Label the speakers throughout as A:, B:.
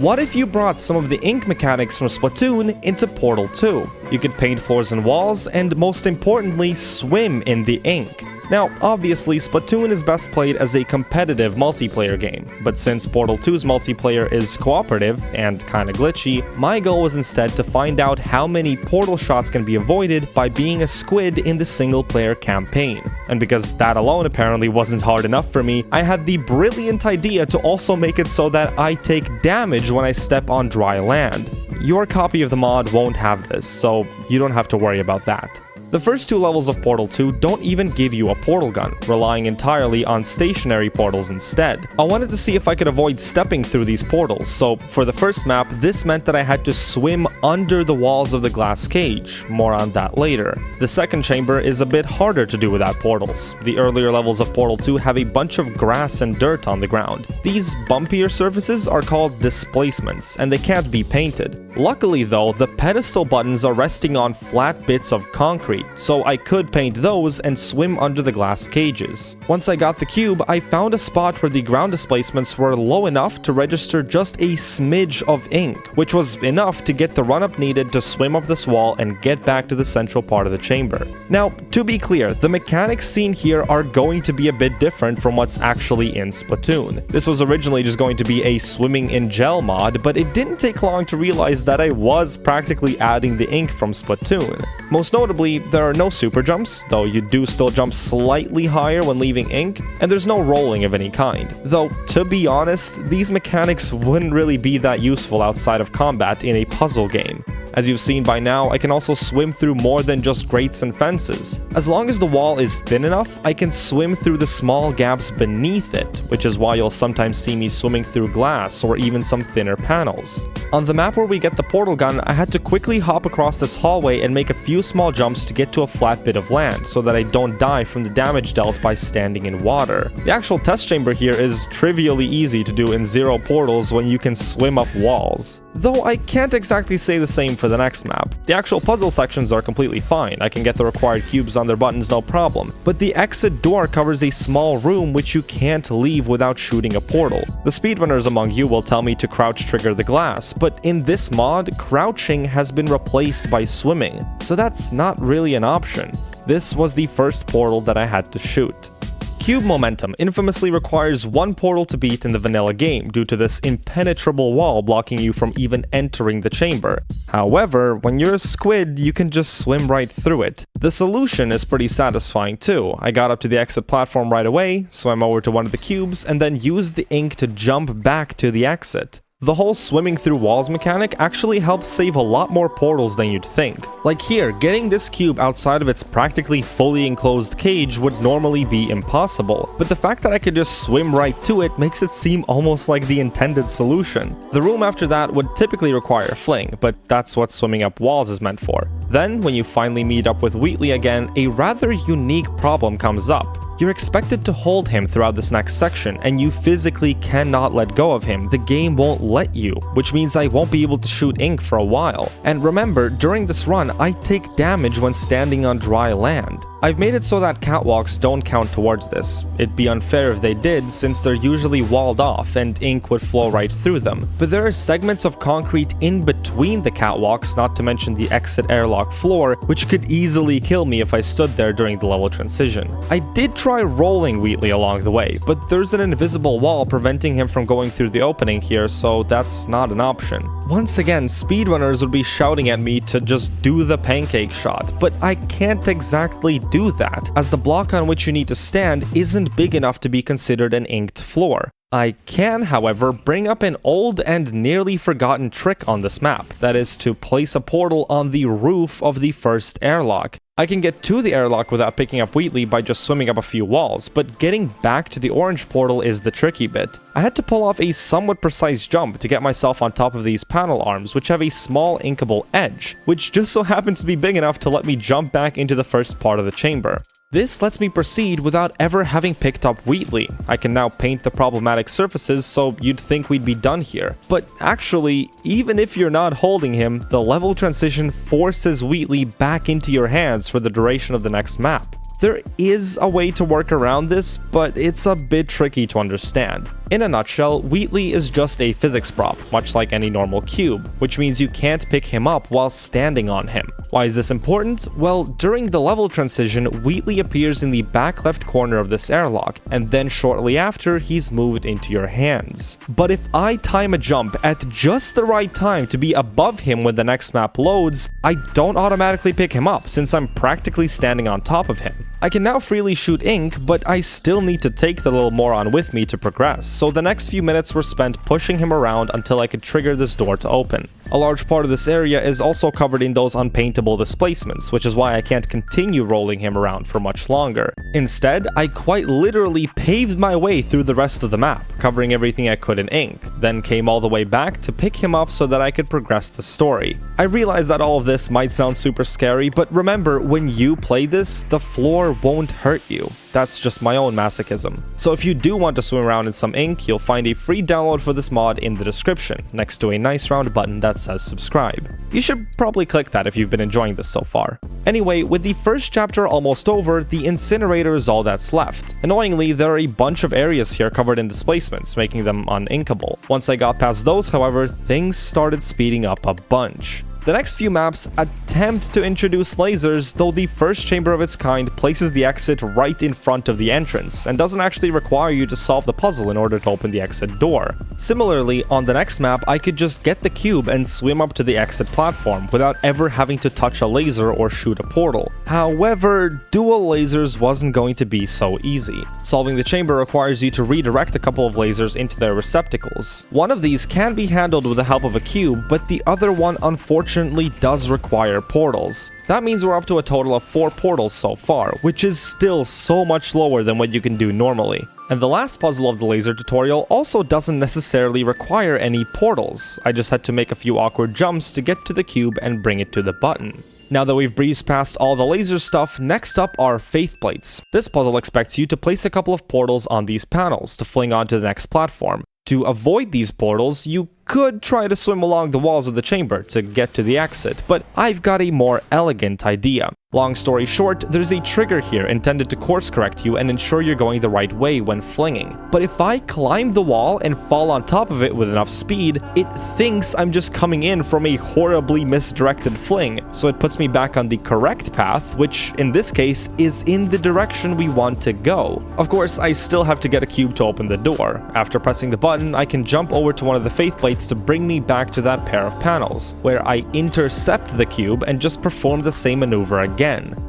A: What if you brought some of the ink mechanics from Splatoon into Portal 2? You could paint floors and walls, and most importantly, swim in the ink. Now, obviously, Splatoon is best played as a competitive multiplayer game, but since Portal 2's multiplayer is cooperative and kinda glitchy, my goal was instead to find out how many portal shots can be avoided by being a squid in the single-player campaign. And because that alone apparently wasn't hard enough for me, I had the brilliant idea to also make it so that I take damage when I step on dry land. Your copy of the mod won't have this, so you don't have to worry about that. The first two levels of Portal 2 don't even give you a portal gun, relying entirely on stationary portals instead. I wanted to see if I could avoid stepping through these portals, so for the first map, this meant that I had to swim under the walls of the glass cage. More on that later. The second chamber is a bit harder to do without portals. The earlier levels of Portal 2 have a bunch of grass and dirt on the ground. These bumpier surfaces are called displacements, and they can't be painted. Luckily though, the pedestal buttons are resting on flat bits of concrete, so I could paint those and swim under the glass cages. Once I got the cube, I found a spot where the ground displacements were low enough to register just a smidge of ink, which was enough to get the run-up needed to swim up this wall and get back to the central part of the chamber. Now, to be clear, the mechanics seen here are going to be a bit different from what's actually in Splatoon. This was originally just going to be a swimming in gel mod, but it didn't take long to realize that I was practically adding the ink from Splatoon. Most notably, there are no super jumps, though you do still jump slightly higher when leaving ink, and there's no rolling of any kind. Though, to be honest, these mechanics wouldn't really be that useful outside of combat in a puzzle game. As you've seen by now, I can also swim through more than just grates and fences. As long as the wall is thin enough, I can swim through the small gaps beneath it, which is why you'll sometimes see me swimming through glass or even some thinner panels. On the map where we get the portal gun, I had to quickly hop across this hallway and make a few small jumps to get to a flat bit of land, so that I don't die from the damage dealt by standing in water. The actual test chamber here is trivially easy to do in 0 portals when you can swim up walls. Though I can't exactly say the same for the next map. The actual puzzle sections are completely fine, I can get the required cubes on their buttons no problem, but the exit door covers a small room which you can't leave without shooting a portal. The speedrunners among you will tell me to crouch trigger the glass, but in this mod, crouching has been replaced by swimming, so that's not really an option. This was the first portal that I had to shoot. Cube momentum infamously requires one portal to beat in the vanilla game due to this impenetrable wall blocking you from even entering the chamber. However, when you're a squid, you can just swim right through it. The solution is pretty satisfying too. I got up to the exit platform right away, swam over to one of the cubes, and then used the ink to jump back to the exit. The whole swimming through walls mechanic actually helps save a lot more portals than you'd think. Like here, getting this cube outside of its practically fully enclosed cage would normally be impossible, but the fact that I could just swim right to it makes it seem almost like the intended solution. The room after that would typically require a fling, but that's what swimming up walls is meant for. Then, when you finally meet up with Wheatley again, a rather unique problem comes up. You're expected to hold him throughout this next section, and you physically cannot let go of him. The game won't let you, which means I won't be able to shoot ink for a while. And remember, during this run, I take damage when standing on dry land. I've made it so that catwalks don't count towards this. It'd be unfair if they did, since they're usually walled off and ink would flow right through them. But there are segments of concrete in between the catwalks, not to mention the exit airlock floor, which could easily kill me if I stood there during the level transition. I did try rolling Wheatley along the way, but there's an invisible wall preventing him from going through the opening here, so that's not an option. Once again, speedrunners would be shouting at me to just do the pancake shot, but I can't exactly do that, as the block on which you need to stand isn't big enough to be considered an inked floor. I can, however, bring up an old and nearly forgotten trick on this map, that is to place a portal on the roof of the first airlock. I can get to the airlock without picking up Wheatley by just swimming up a few walls, but getting back to the orange portal is the tricky bit. I had to pull off a somewhat precise jump to get myself on top of these panel arms, which have a small inkable edge, which just so happens to be big enough to let me jump back into the first part of the chamber. This lets me proceed without ever having picked up Wheatley. I can now paint the problematic surfaces, so you'd think we'd be done here. But actually, even if you're not holding him, the level transition forces Wheatley back into your hands for the duration of the next map. There is a way to work around this, but it's a bit tricky to understand. In a nutshell, Wheatley is just a physics prop, much like any normal cube, which means you can't pick him up while standing on him. Why is this important? Well, during the level transition, Wheatley appears in the back left corner of this airlock, and then shortly after, he's moved into your hands. But if I time a jump at just the right time to be above him when the next map loads, I don't automatically pick him up since I'm practically standing on top of him. I can now freely shoot ink, but I still need to take the little moron with me to progress, so the next few minutes were spent pushing him around until I could trigger this door to open. A large part of this area is also covered in those unpaintable displacements, which is why I can't continue rolling him around for much longer. Instead, I quite literally paved my way through the rest of the map, covering everything I could in ink, then came all the way back to pick him up so that I could progress the story. I realize that all of this might sound super scary, but remember, when you play this, the floor won't hurt you. That's just my own masochism. So if you do want to swim around in some ink, you'll find a free download for this mod in the description, next to a nice round button that says subscribe. You should probably click that if you've been enjoying this so far. Anyway, with the first chapter almost over, the incinerator is all that's left. Annoyingly, there are a bunch of areas here covered in displacements, making them uninkable. Once I got past those, however, things started speeding up a bunch. The next few maps attempt to introduce lasers, though the first chamber of its kind places the exit right in front of the entrance, and doesn't actually require you to solve the puzzle in order to open the exit door. Similarly, on the next map, I could just get the cube and swim up to the exit platform without ever having to touch a laser or shoot a portal. However, dual lasers wasn't going to be so easy. Solving the chamber requires you to redirect a couple of lasers into their receptacles. One of these can be handled with the help of a cube, but the other one unfortunately does require portals. That means we're up to a total of 4 portals so far, which is still so much slower than what you can do normally. And the last puzzle of the laser tutorial also doesn't necessarily require any portals. I just had to make a few awkward jumps to get to the cube and bring it to the button. Now that we've breezed past all the laser stuff, next up are faith plates. This puzzle expects you to place a couple of portals on these panels to fling onto the next platform. To avoid these portals, you could try to swim along the walls of the chamber to get to the exit, but I've got a more elegant idea. Long story short, there's a trigger here intended to course correct you and ensure you're going the right way when flinging. But if I climb the wall and fall on top of it with enough speed, it thinks I'm just coming in from a horribly misdirected fling, so it puts me back on the correct path, which in this case is in the direction we want to go. Of course, I still have to get a cube to open the door. After pressing the button, I can jump over to one of the faith plates to bring me back to that pair of panels, where I intercept the cube and just perform the same maneuver again.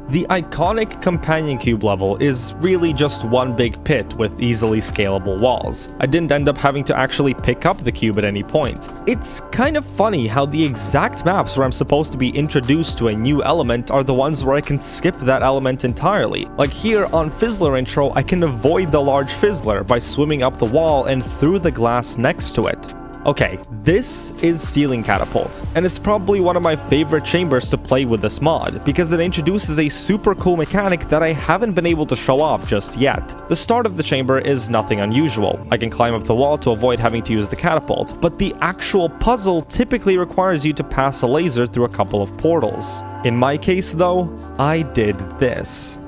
A: The iconic companion cube level is really just one big pit with easily scalable walls. I didn't end up having to actually pick up the cube at any point. It's kind of funny how the exact maps where I'm supposed to be introduced to a new element are the ones where I can skip that element entirely. Like here on Fizzler Intro, I can avoid the large Fizzler by swimming up the wall and through the glass next to it. Okay, this is Ceiling Catapult, and it's probably one of my favorite chambers to play with this mod, because it introduces a super cool mechanic that I haven't been able to show off just yet. The start of the chamber is nothing unusual. I can climb up the wall to avoid having to use the catapult, but the actual puzzle typically requires you to pass a laser through a couple of portals. In my case though, I did this.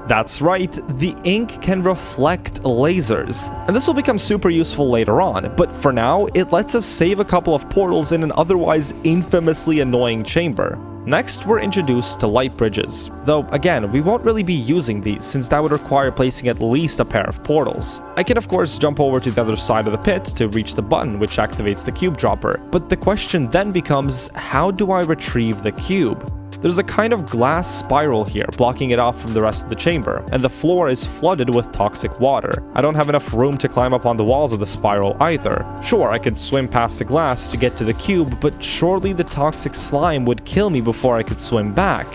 A: That's right, the ink can reflect lasers, and this will become super useful later on, but for now, it lets us save a couple of portals in an otherwise infamously annoying chamber. Next, we're introduced to light bridges, though again, we won't really be using these since that would require placing at least a pair of portals. I can of course jump over to the other side of the pit to reach the button which activates the cube dropper, but the question then becomes, how do I retrieve the cube? There's a kind of glass spiral here blocking it off from the rest of the chamber, and the floor is flooded with toxic water. I don't have enough room to climb up on the walls of the spiral either. Sure, I could swim past the glass to get to the cube, but surely the toxic slime would kill me before I could swim back.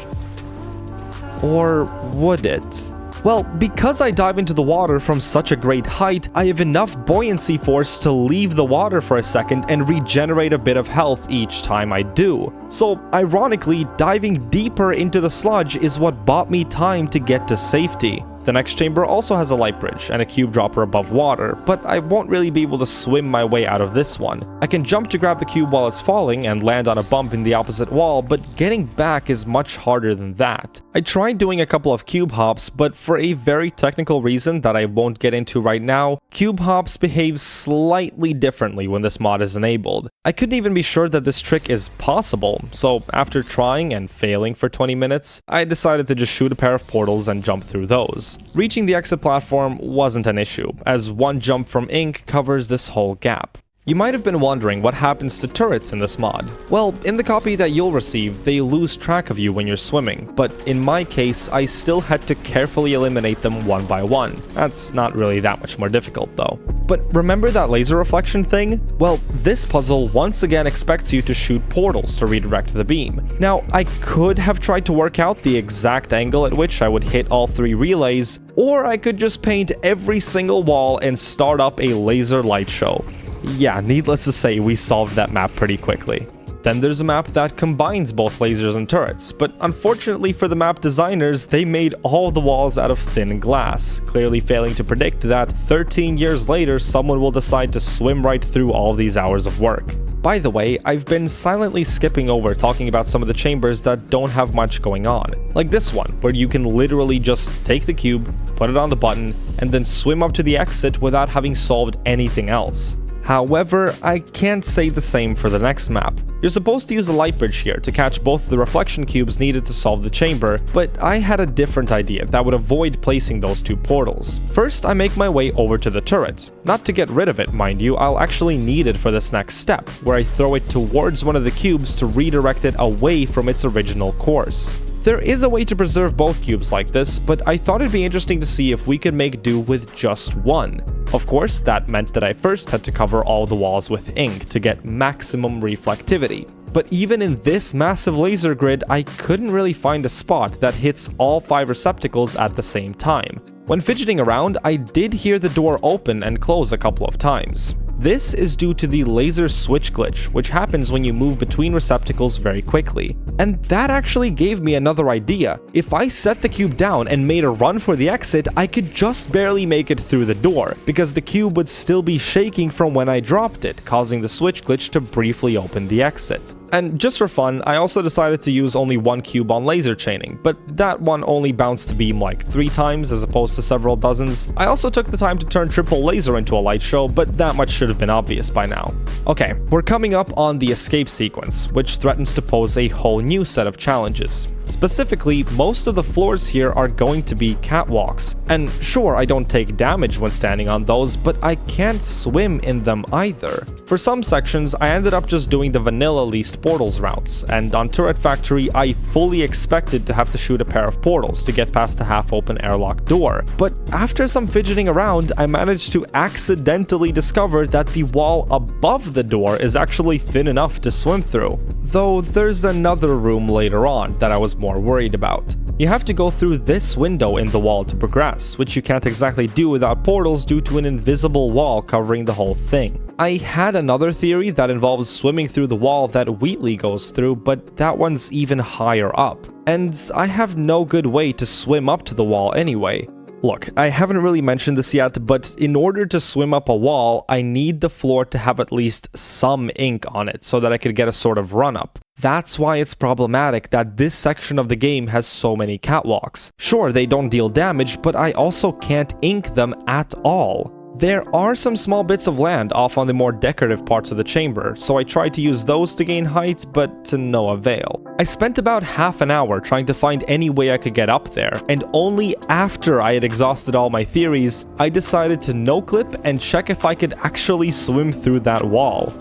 A: Or would it? Well, because I dive into the water from such a great height, I have enough buoyancy force to leave the water for a second and regenerate a bit of health each time I do. So, ironically, diving deeper into the sludge is what bought me time to get to safety. The next chamber also has a light bridge and a cube dropper above water, but I won't really be able to swim my way out of this one. I can jump to grab the cube while it's falling and land on a bump in the opposite wall, but getting back is much harder than that. I tried doing a couple of cube hops, but for a very technical reason that I won't get into right now, cube hops behave slightly differently when this mod is enabled. I couldn't even be sure that this trick is possible, so after trying and failing for 20 minutes, I decided to just shoot a pair of portals and jump through those. Reaching the exit platform wasn't an issue, as one jump from ink covers this whole gap. You might have been wondering what happens to turrets in this mod. Well, in the copy that you'll receive, they lose track of you when you're swimming, but in my case, I still had to carefully eliminate them one by one. That's not really that much more difficult though. But remember that laser reflection thing? Well, this puzzle once again expects you to shoot portals to redirect the beam. Now, I could have tried to work out the exact angle at which I would hit all 3 relays, or I could just paint every single wall and start up a laser light show. Yeah, needless to say, we solved that map pretty quickly. Then there's a map that combines both lasers and turrets, but unfortunately for the map designers, they made all the walls out of thin glass, clearly failing to predict that 13 years later someone will decide to swim right through all these hours of work. By the way, I've been silently skipping over talking about some of the chambers that don't have much going on, like this one, where you can literally just take the cube, put it on the button, and then swim up to the exit without having solved anything else. However, I can't say the same for the next map. You're supposed to use a light bridge here to catch both the reflection cubes needed to solve the chamber, but I had a different idea that would avoid placing those 2 portals. First, I make my way over to the turret. Not to get rid of it, mind you, I'll actually need it for this next step, where I throw it towards one of the cubes to redirect it away from its original course. There is a way to preserve both cubes like this, but I thought it'd be interesting to see if we could make do with just one. Of course, that meant that I first had to cover all the walls with ink to get maximum reflectivity. But even in this massive laser grid, I couldn't really find a spot that hits all 5 receptacles at the same time. When fidgeting around, I did hear the door open and close a couple of times. This is due to the laser switch glitch, which happens when you move between receptacles very quickly. And that actually gave me another idea. If I set the cube down and made a run for the exit, I could just barely make it through the door, because the cube would still be shaking from when I dropped it, causing the switch glitch to briefly open the exit. And just for fun, I also decided to use only 1 cube on laser chaining, but that one only bounced the beam like 3 times as opposed to several dozens. I also took the time to turn triple laser into a light show, but that much should have been obvious by now. Okay, we're coming up on the escape sequence, which threatens to pose a whole new set of challenges. Specifically, most of the floors here are going to be catwalks, and sure, I don't take damage when standing on those, but I can't swim in them either. For some sections, I ended up just doing the vanilla least portals routes, and on Turret Factory, I fully expected to have to shoot a pair of portals to get past the half-open airlock door, but after some fidgeting around, I managed to accidentally discover that the wall above the door is actually thin enough to swim through. Though there's another room later on that I was more worried about. You have to go through this window in the wall to progress, which you can't exactly do without portals due to an invisible wall covering the whole thing. I had another theory that involves swimming through the wall that Wheatley goes through, but that one's even higher up. And I have no good way to swim up to the wall anyway. Look, I haven't really mentioned this yet, but in order to swim up a wall, I need the floor to have at least some ink on it so that I could get a sort of run-up. That's why it's problematic that this section of the game has so many catwalks. Sure, they don't deal damage, but I also can't ink them at all. There are some small bits of land off on the more decorative parts of the chamber, so I tried to use those to gain height, but to no avail. I spent about half an hour trying to find any way I could get up there, and only after I had exhausted all my theories, I decided to no-clip and check if I could actually swim through that wall.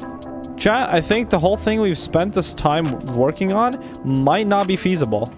B: Chat, I think the whole thing we've spent this time working on might not be feasible.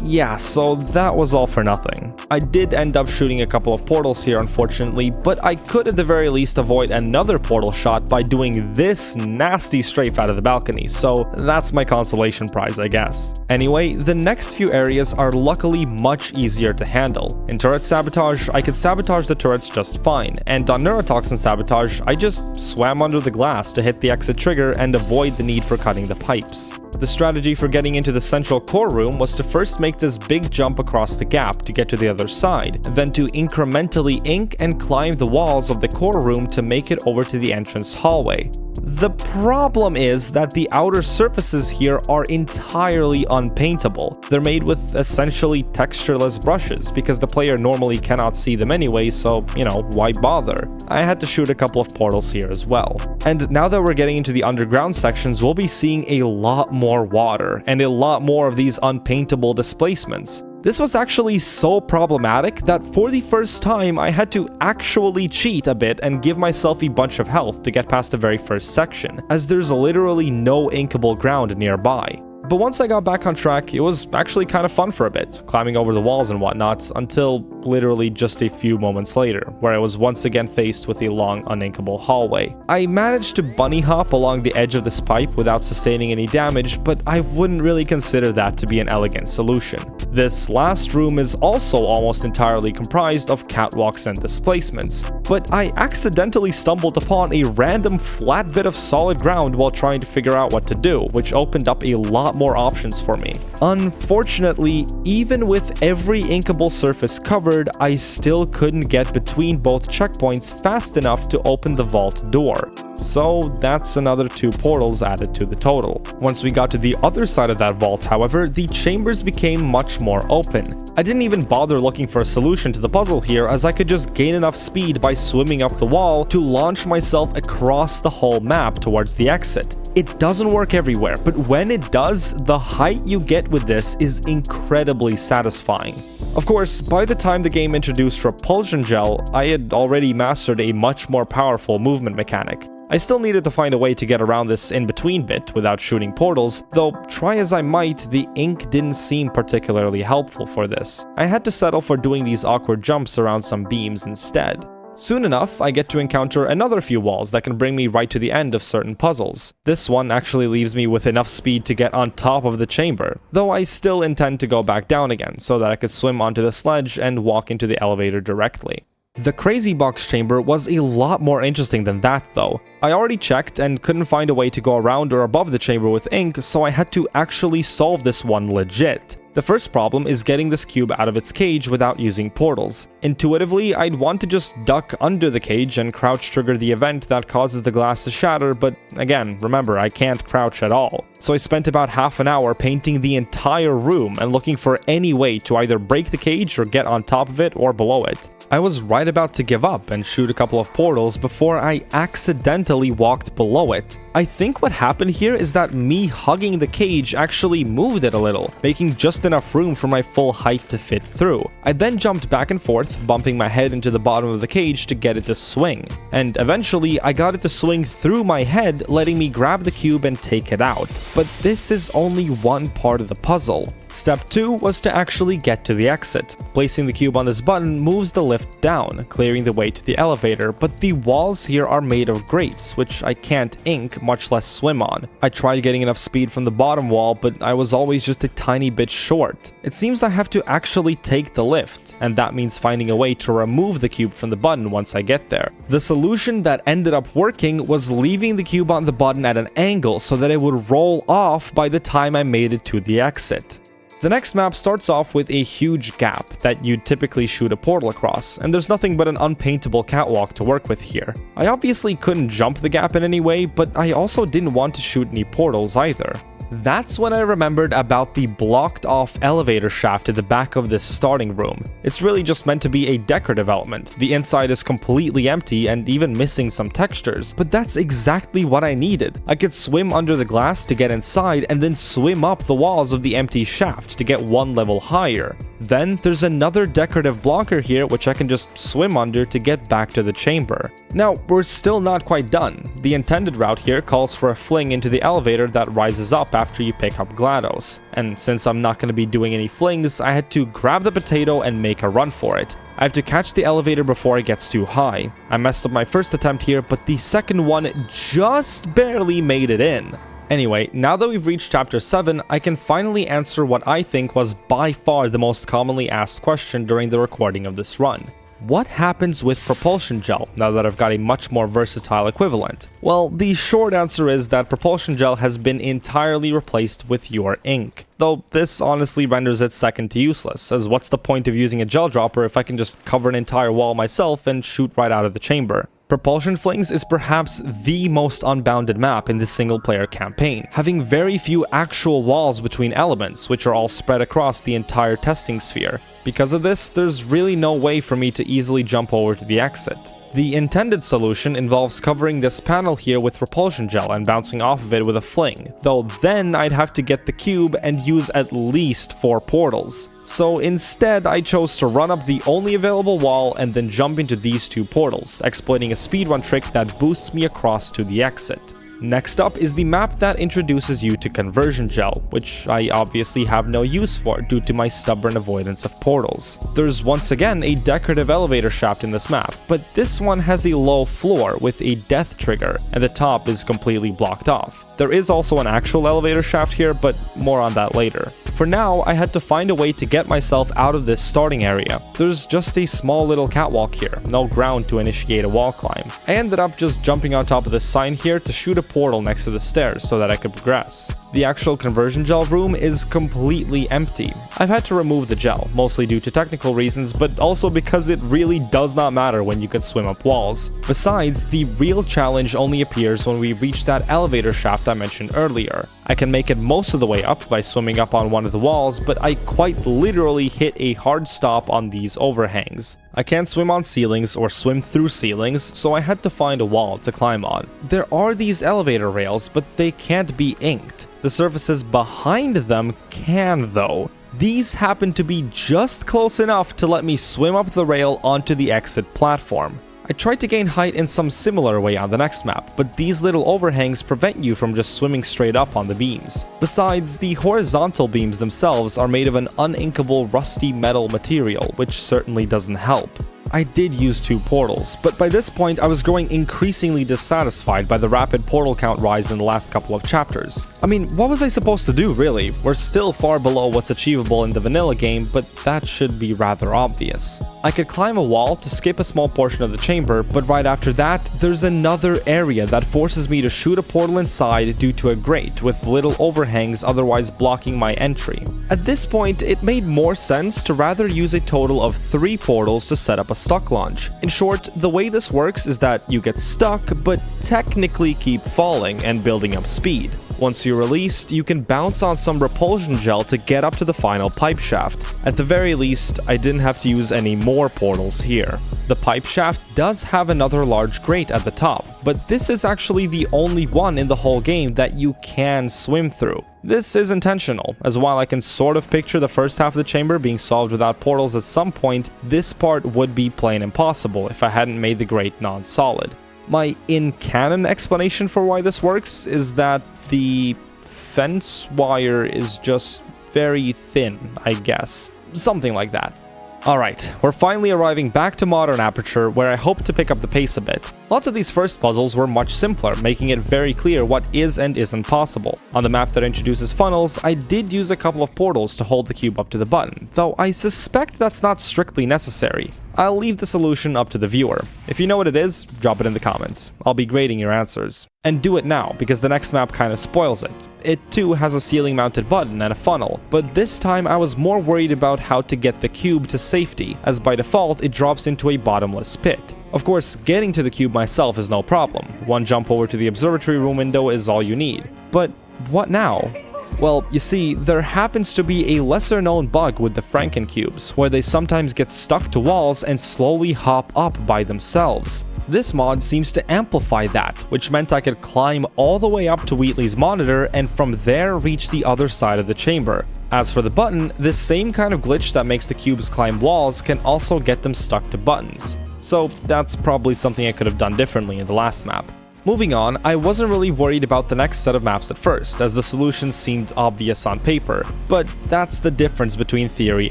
A: Yeah, so that was all for nothing. I did end up shooting a couple of portals here, unfortunately, but I could at the very least avoid another portal shot by doing this nasty strafe out of the balcony, so that's my consolation prize, I guess. Anyway, the next few areas are luckily much easier to handle. In turret sabotage, I could sabotage the turrets just fine, and on neurotoxin sabotage, I just swam under the glass to hit the exit trigger and avoid the need for cutting the pipes. The strategy for getting into the central core room was to first make this big jump across the gap to get to the other side, then to incrementally ink and climb the walls of the core room to make it over to the entrance hallway. The problem is that the outer surfaces here are entirely unpaintable. They're made with essentially textureless brushes because the player normally cannot see them anyway, so, why bother? I had to shoot a couple of portals here as well. And now that we're getting into the underground sections, we'll be seeing a lot more water and a lot more of these unpaintable displacements. This was actually so problematic that for the first time I had to actually cheat a bit and give myself a bunch of health to get past the very first section, as there's literally no inkable ground nearby. But once I got back on track, it was actually kind of fun for a bit, climbing over the walls and whatnot, until literally just a few moments later, where I was once again faced with a long, uninkable hallway. I managed to bunny hop along the edge of this pipe without sustaining any damage, but I wouldn't really consider that to be an elegant solution. This last room is also almost entirely comprised of catwalks and displacements, but I accidentally stumbled upon a random flat bit of solid ground while trying to figure out what to do, which opened up a lot more options for me. Unfortunately, even with every inkable surface covered, I still couldn't get between both checkpoints fast enough to open the vault door. So that's another 2 portals added to the total. Once we got to the other side of that vault, however, the chambers became much more open. I didn't even bother looking for a solution to the puzzle here, as I could just gain enough speed by swimming up the wall to launch myself across the whole map towards the exit. It doesn't work everywhere, but when it does, the height you get with this is incredibly satisfying. Of course, by the time the game introduced repulsion gel, I had already mastered a much more powerful movement mechanic. I still needed to find a way to get around this in-between bit without shooting portals, though try as I might, the ink didn't seem particularly helpful for this. I had to settle for doing these awkward jumps around some beams instead. Soon enough, I get to encounter another few walls that can bring me right to the end of certain puzzles. This one actually leaves me with enough speed to get on top of the chamber, though I still intend to go back down again so that I could swim onto the sledge and walk into the elevator directly. The Crazy Box chamber was a lot more interesting than that though. I already checked and couldn't find a way to go around or above the chamber with ink, so I had to actually solve this one legit. The first problem is getting this cube out of its cage without using portals. Intuitively, I'd want to just duck under the cage and crouch trigger the event that causes the glass to shatter, but again, remember, I can't crouch at all. So I spent about half an hour painting the entire room and looking for any way to either break the cage or get on top of it or below it. I was right about to give up and shoot a couple of portals before I accidentally walked below it. I think what happened here is that me hugging the cage actually moved it a little, making just enough room for my full height to fit through. I then jumped back and forth, bumping my head into the bottom of the cage to get it to swing. And eventually, I got it to swing through my head, letting me grab the cube and take it out. But this is only one part of the puzzle. Step 2 was to actually get to the exit. Placing the cube on this button moves the lift down, clearing the way to the elevator, but the walls here are made of grates, which I can't ink, much less swim on. I tried getting enough speed from the bottom wall, but I was always just a tiny bit short. It seems I have to actually take the lift, and that means finding a way to remove the cube from the button once I get there. The solution that ended up working was leaving the cube on the button at an angle so that it would roll off by the time I made it to the exit. The next map starts off with a huge gap that you'd typically shoot a portal across, and there's nothing but an unpaintable catwalk to work with here. I obviously couldn't jump the gap in any way, but I also didn't want to shoot any portals either. That's when I remembered about the blocked off elevator shaft at the back of this starting room. It's really just meant to be a decorative element. The inside is completely empty and even missing some textures, but that's exactly what I needed. I could swim under the glass to get inside and then swim up the walls of the empty shaft to get one level higher. Then there's another decorative blocker here which I can just swim under to get back to the chamber. Now, we're still not quite done. The intended route here calls for a fling into the elevator that rises up after you pick up GLaDOS. And since I'm not going to be doing any flings, I had to grab the potato and make a run for it. I have to catch the elevator before it gets too high. I messed up my first attempt here, but the second one just barely made it in. Anyway, now that we've reached chapter 7, I can finally answer what I think was by far the most commonly asked question during the recording of this run. what happens with propulsion gel now that I've got a much more versatile equivalent? Well, the short answer is that propulsion gel has been entirely replaced with your ink. Though this honestly renders it second to useless, as what's the point of using a gel dropper if I can just cover an entire wall myself and shoot right out of the chamber? Propulsion Flings is perhaps the most unbounded map in the single-player campaign, having very few actual walls between elements, which are all spread across the entire testing sphere. Because of this, there's really no way for me to easily jump over to the exit. The intended solution involves covering this panel here with repulsion gel and bouncing off of it with a fling, though then I'd have to get the cube and use at least 4 portals. So instead, I chose to run up the only available wall and then jump into these 2 portals, exploiting a speedrun trick that boosts me across to the exit. Next up is the map that introduces you to Conversion Gel, which I obviously have no use for due to my stubborn avoidance of portals. There's once again a decorative elevator shaft in this map, but this one has a low floor with a death trigger, and the top is completely blocked off. There is also an actual elevator shaft here, but more on that later. For now, I had to find a way to get myself out of this starting area. There's just a small little catwalk here, no ground to initiate a wall climb. I ended up just jumping on top of this sign here to shoot a portal next to the stairs so that I could progress. The actual conversion gel room is completely empty. I've had to remove the gel, mostly due to technical reasons, but also because it really does not matter when you can swim up walls. Besides, the real challenge only appears when we reach that elevator shaft I mentioned earlier. I can make it most of the way up by swimming up on one of the walls, but I quite literally hit a hard stop on these overhangs. I can't swim on ceilings or swim through ceilings, so I had to find a wall to climb on. There are these elevator rails, but they can't be inked. The surfaces behind them can though. These happen to be just close enough to let me swim up the rail onto the exit platform. I tried to gain height in some similar way on the next map, but these little overhangs prevent you from just swimming straight up on the beams. Besides, the horizontal beams themselves are made of an uninkable rusty metal material, which certainly doesn't help. I did use 2 portals, but by this point I was growing increasingly dissatisfied by the rapid portal count rise in the last couple of chapters. I mean, what was I supposed to do really? We're still far below what's achievable in the vanilla game, but that should be rather obvious. I could climb a wall to skip a small portion of the chamber, but right after that, there's another area that forces me to shoot a portal inside due to a grate with little overhangs otherwise blocking my entry. At this point, it made more sense to rather use a total of 3 portals to set up a stuck launch. In short, the way this works is that you get stuck, but technically keep falling and building up speed. Once you're released, you can bounce on some repulsion gel to get up to the final pipe shaft. At the very least, I didn't have to use any more portals here. The pipe shaft does have another large grate at the top, but this is actually the only one in the whole game that you can swim through. This is intentional, as while I can sort of picture the first half of the chamber being solved without portals at some point, this part would be plain impossible if I hadn't made the grate non-solid. My in-canon explanation for why this works is that the fence wire is just very thin, I guess. Something like that. Alright, we're finally arriving back to Modern Aperture, where I hope to pick up the pace a bit. Lots of these first puzzles were much simpler, making it very clear what is and isn't possible. On the map that introduces funnels, I did use a couple of portals to hold the cube up to the button, though I suspect that's not strictly necessary. I'll leave the solution up to the viewer. If you know what it is, drop it in the comments. I'll be grading your answers. And do it now, because the next map kinda spoils it. It too has a ceiling mounted button and a funnel, but this time I was more worried about how to get the cube to safety, as by default it drops into a bottomless pit. Of course, getting to the cube myself is no problem. One jump over to the observatory room window is all you need. But what now? Well, you see, there happens to be a lesser-known bug with the Franken-cubes, where they sometimes get stuck to walls and slowly hop up by themselves. This mod seems to amplify that, which meant I could climb all the way up to Wheatley's monitor and from there reach the other side of the chamber. As for the button, this same kind of glitch that makes the cubes climb walls can also get them stuck to buttons. So that's probably something I could have done differently in the last map. Moving on, I wasn't really worried about the next set of maps at first, as the solutions seemed obvious on paper, but that's the difference between theory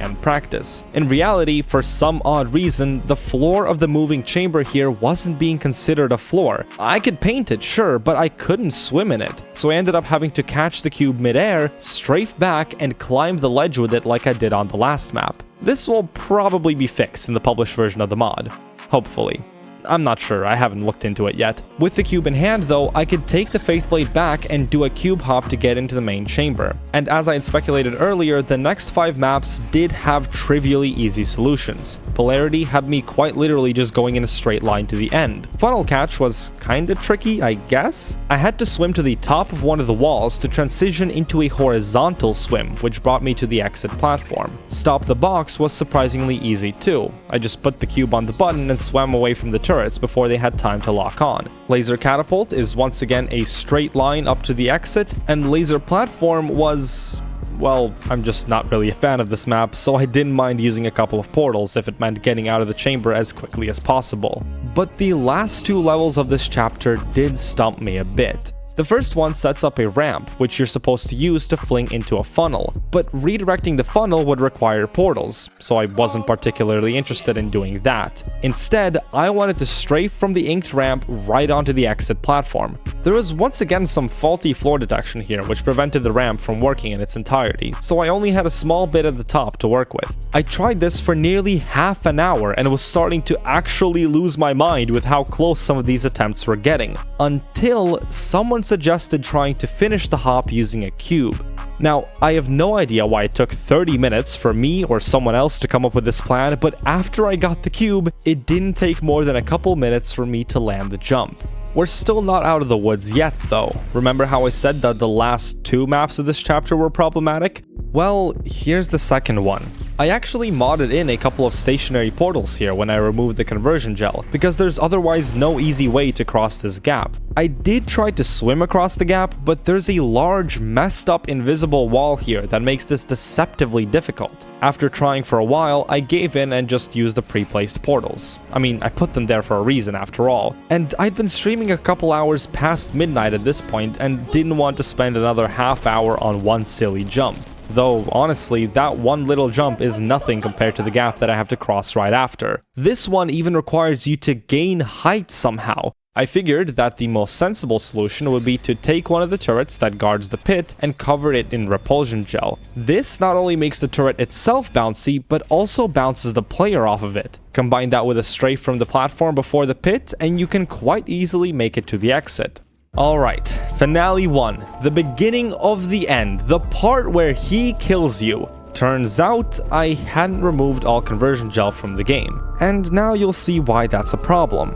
A: and practice. In reality, for some odd reason, the floor of the moving chamber here wasn't being considered a floor. I could paint it, sure, but I couldn't swim in it, so I ended up having to catch the cube midair, strafe back, and climb the ledge with it like I did on the last map. This will probably be fixed in the published version of the mod. Hopefully. I'm not sure, I haven't looked into it yet. With the cube in hand though, I could take the Faith Blade back and do a cube hop to get into the main chamber. And as I had speculated earlier, the next 5 maps did have trivially easy solutions. Polarity had me quite literally just going in a straight line to the end. Funnel Catch was kinda tricky, I guess? I had to swim to the top of one of the walls to transition into a horizontal swim, which brought me to the exit platform. Stop the Box was surprisingly easy too. I just put the cube on the button and swam away from the turrets before they had time to lock on. Laser Catapult is once again a straight line up to the exit, and Laser Platform was... well, I'm just not really a fan of this map, so I didn't mind using a couple of portals if it meant getting out of the chamber as quickly as possible. But the last 2 levels of this chapter did stump me a bit. The first one sets up a ramp, which you're supposed to use to fling into a funnel, but redirecting the funnel would require portals, so I wasn't particularly interested in doing that. Instead, I wanted to strafe from the inked ramp right onto the exit platform. There was once again some faulty floor detection here, which prevented the ramp from working in its entirety, so I only had a small bit at the top to work with. I tried this for nearly half an hour and was starting to actually lose my mind with how close some of these attempts were getting, until someone suggested trying to finish the hop using a cube. Now, I have no idea why it took 30 minutes for me or someone else to come up with this plan, but after I got the cube, it didn't take more than a couple minutes for me to land the jump. We're still not out of the woods yet, though. Remember how I said that the last 2 maps of this chapter were problematic? Well, here's the second one. I actually modded in a couple of stationary portals here when I removed the conversion gel, because there's otherwise no easy way to cross this gap. I did try to swim across the gap, but there's a large, messed up invisible wall here that makes this deceptively difficult. After trying for a while, I gave in and just used the pre-placed portals. I mean, I put them there for a reason after all. And I'd been streaming a couple hours past midnight at this point and didn't want to spend another half hour on one silly jump. Though, honestly, that one little jump is nothing compared to the gap that I have to cross right after. This one even requires you to gain height somehow. I figured that the most sensible solution would be to take one of the turrets that guards the pit and cover it in repulsion gel. This not only makes the turret itself bouncy, but also bounces the player off of it. Combine that with a strafe from the platform before the pit, and you can quite easily make it to the exit. Alright, Finale 1, the beginning of the end, the part where he kills you. Turns out, I hadn't removed all conversion gel from the game, and now you'll see why that's a problem.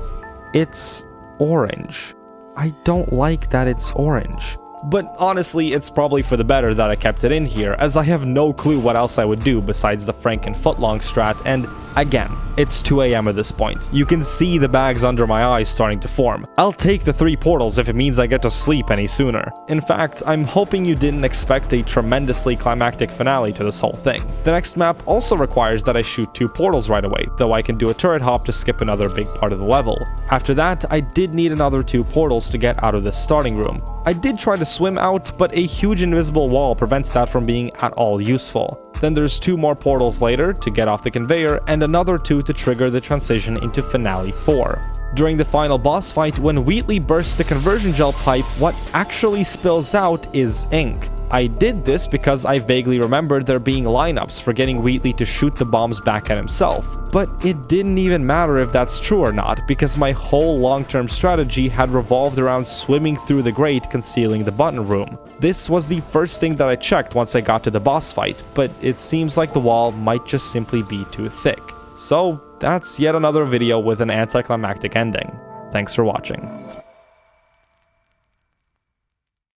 A: It's orange. I don't like that it's orange. But honestly, it's probably for the better that I kept it in here, as I have no clue what else I would do besides the Franken footlong strat, and again, it's 2 AM at this point. You can see the bags under my eyes starting to form. I'll take the 3 portals if it means I get to sleep any sooner. In fact, I'm hoping you didn't expect a tremendously climactic finale to this whole thing. The next map also requires that I shoot 2 portals right away, though I can do a turret hop to skip another big part of the level. After that, I did need another 2 portals to get out of this starting room. I did try to swim out, but a huge invisible wall prevents that from being at all useful. Then there's 2 more portals later to get off the conveyor, and another 2 to trigger the transition into Finale 4. During the final boss fight, when Wheatley bursts the conversion gel pipe, what actually spills out is ink. I did this because I vaguely remembered there being lineups for getting Wheatley to shoot the bombs back at himself. But it didn't even matter if that's true or not, because my whole long-term strategy had revolved around swimming through the grate concealing the button room. This was the first thing that I checked once I got to the boss fight, but it seems like the wall might just simply be too thick. So that's yet another video with an anticlimactic ending. Thanks for watching.